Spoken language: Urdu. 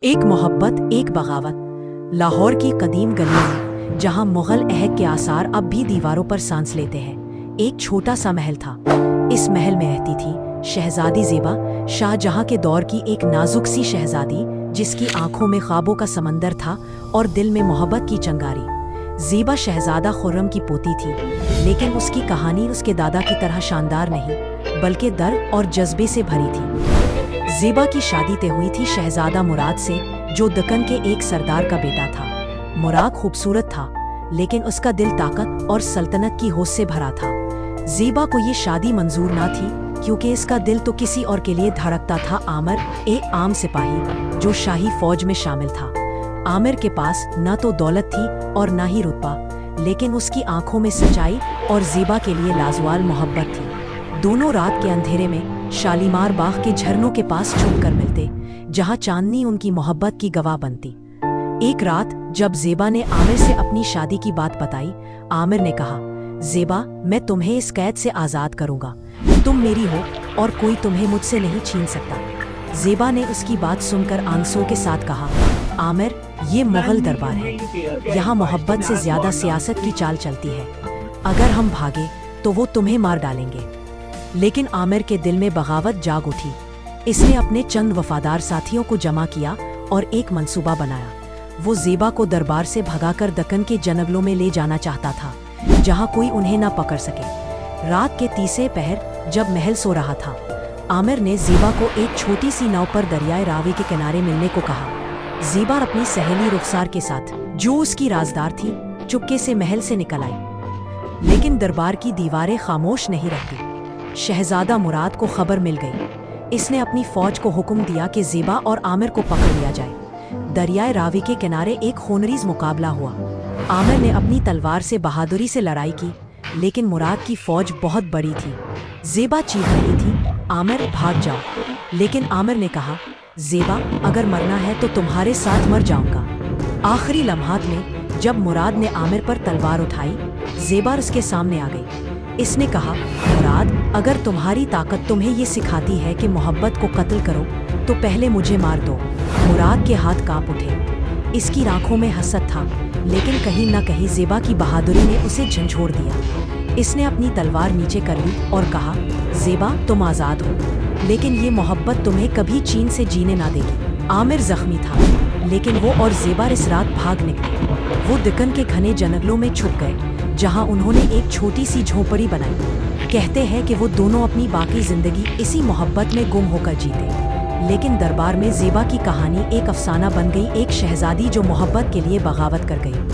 ایک محبت ایک بغاوت لاہور کی قدیم گلی میں جہاں مغل عہد کے آثار اب بھی دیواروں پر سانس لیتے ہیں، ایک چھوٹا سا محل تھا۔ اس محل میں رہتی تھی شہزادی زیبا، شاہ جہاں کے دور کی ایک نازک سی شہزادی جس کی آنکھوں میں خوابوں کا سمندر تھا اور دل میں محبت کی چنگاری۔ زیبا شہزادہ خرم کی پوتی تھی، لیکن اس کی کہانی اس کے دادا کی طرح شاندار نہیں بلکہ درد اور جذبے سے بھری تھی۔ زیبا کی شادی طے ہوئی تھی شہزادہ مراد سے، جو دکن کے ایک سردار کا بیٹا تھا۔ مراد خوبصورت تھا، لیکن اس کا دل طاقت اور سلطنت کی ہوش سے بھرا تھا۔ زیبا کو یہ شادی منظور نہ تھی، کیونکہ اس کا دل تو کسی اور کے لیے دھڑکتا تھا۔ عامر ایک عام سپاہی جو شاہی فوج میں شامل تھا۔ عامر کے پاس نہ تو دولت تھی اور نہ ہی رتبہ، لیکن اس کی آنکھوں میں سچائی اور زیبا کے لیے لازوال محبت تھی۔ دونوں رات کے اندھیرے میں شالیمار باغ کے جھرنوں کے پاس چھپ کر ملتے، جہاں چاندنی ان کی محبت کی گواہ بنتی۔ ایک رات جب زیبا نے عامر سے اپنی شادی کی بات بتائی، عامر نے کہا، زیبا، میں تمہیں اس قید سے آزاد کروں گا۔ تم میری ہو اور کوئی تمہیں مجھ سے نہیں چھین سکتا۔ زیبا نے اس کی بات سن کر آنسوں کے ساتھ کہا، عامر، یہ مغل دربار ہے، یہاں محبت سے زیادہ سیاست کی چال چلتی ہے۔ اگر ہم بھاگے تو وہ تمہیں مار ڈالیں گے۔ لیکن عامر کے دل میں بغاوت جاگ اٹھی۔ اس نے اپنے چند وفادار ساتھیوں کو جمع کیا اور ایک منصوبہ بنایا۔ وہ زیبا کو دربار سے بھگا کر دکن کے جنگلوں میں لے جانا چاہتا تھا، جہاں کوئی انہیں نہ پکڑ سکے۔ رات کے تیسرے پہر جب محل سو رہا تھا، عامر نے زیبا کو ایک چھوٹی سی ناؤ پر دریائے راوی کے کنارے ملنے کو کہا۔ زیبا اپنی سہیلی رخسار کے ساتھ، جو اس کی رازدار تھی، چپکے سے محل سے نکل آئی۔ لیکن دربار کی دیواریں خاموش نہیں رہتی۔ شہزادہ مراد کو خبر مل گئی۔ اس نے اپنی فوج کو حکم دیا کہ زیبا اور عامر کو پکڑ لیا جائے۔ دریائے راوی کے کنارے ایک خونریز مقابلہ ہوا۔ عامر نے اپنی تلوار سے بہادری سے لڑائی کی، لیکن مراد کی فوج بہت بڑی تھی۔ زیبا چیخ رہی تھی، عامر، بھاگ جاؤ۔ لیکن عامر نے کہا، زیبا، اگر مرنا ہے تو تمہارے ساتھ مر جاؤں گا۔ آخری لمحات میں جب مراد نے عامر پر تلوار اٹھائی، زیبا اس کے سامنے آ گئی۔ اس نے کہا، مراد، اگر تمہاری طاقت تمہیں یہ سکھاتی ہے کہ محبت کو قتل کرو تو پہلے مجھے مار دو۔ مراد کے ہاتھ کانپ اٹھے۔ اس کی آنکھوں میں حسد تھا، لیکن کہیں نہ کہیں زیبا کی بہادری نے اسے جھنجھوڑ دیا۔ اس نے اپنی تلوار نیچے کر لی اور کہا، زیبا، تم آزاد ہو، لیکن یہ محبت تمہیں کبھی چین سے جینے نہ دے گی۔ عامر زخمی تھا، لیکن وہ اور زیبا اس رات بھاگ نکلے۔ وہ دکن کے گھنے جنگلوں میں چھپ گئے، جہاں انہوں نے ایک چھوٹی سی جھونپڑی بنائی۔ کہتے ہیں کہ وہ دونوں اپنی باقی زندگی اسی محبت میں گم ہو کر جیتے۔ لیکن دربار میں زیبا کی کہانی ایک افسانہ بن گئی، ایک شہزادی جو محبت کے لیے بغاوت کر گئی۔